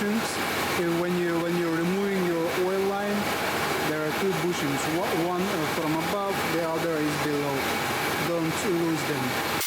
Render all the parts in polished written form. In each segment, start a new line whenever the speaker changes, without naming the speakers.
bushings. When you're removing your oil line, there are two bushings. One from above, the other is below. Don't lose them.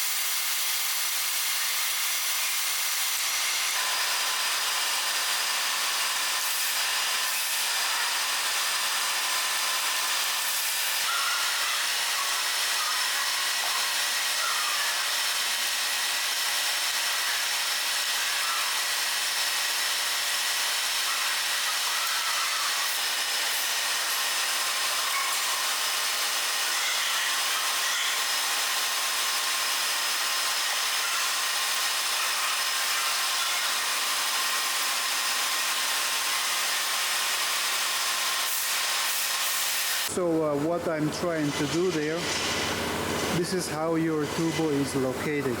So what I'm trying to do there, this is how your turbo is located.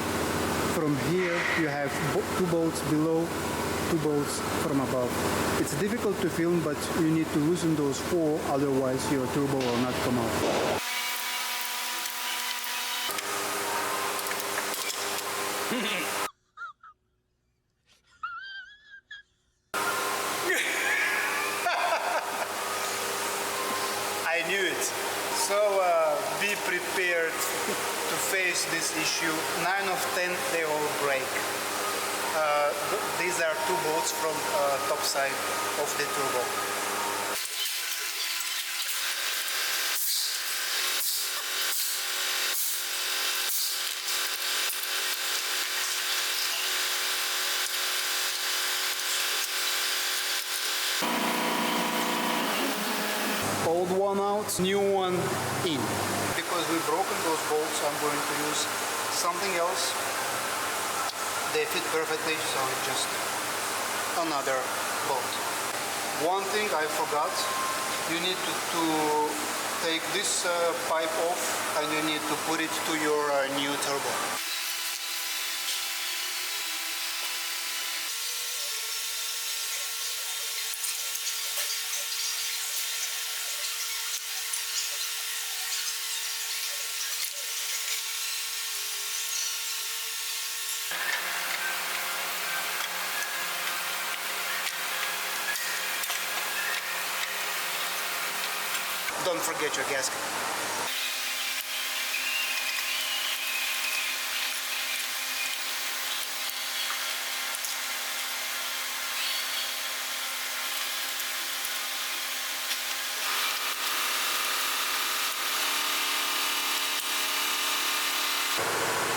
From here you have two bolts below, two bolts from above. It's difficult to film, but you need to loosen those four, otherwise your turbo will not come out.
I knew it. So be prepared to face this issue. 9 of 10 they all break. These are two bolts from top side of the turbo.
Old one out, new one in.
Because we've broken those bolts, I'm going to use something else. They fit perfectly, so it's just another bolt. One thing I forgot, you need to take this pipe off and you need to put it to your new turbo. Don't forget your gasket.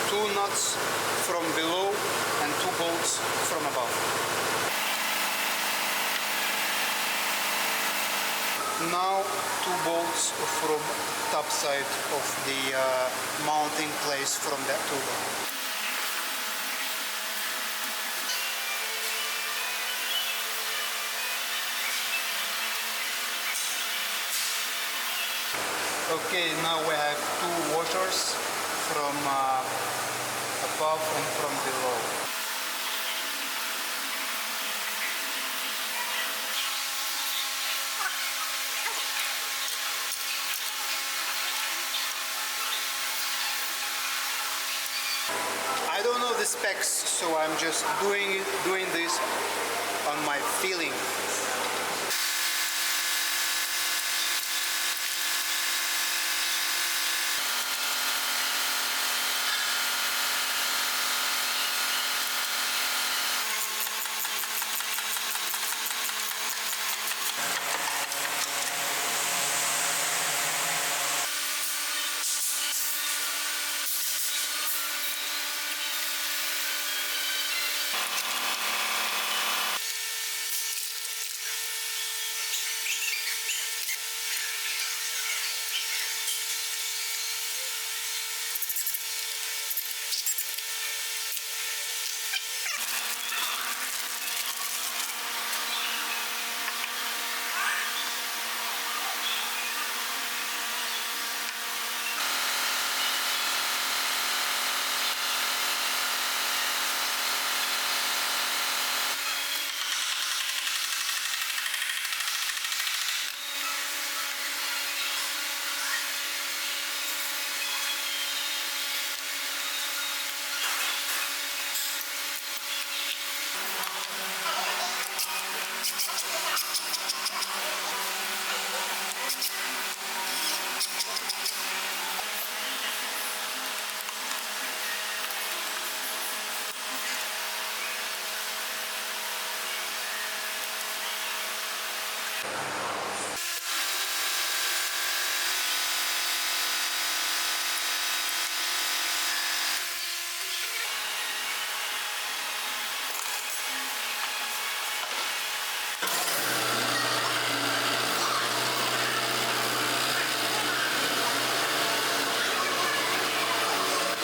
Two nuts from below and two bolts from above. Now two bolts from top side of the mounting place from that turbo. Okay, now we have two washers from above and from below. I don't know the specs, so I'm just doing this on my feeling.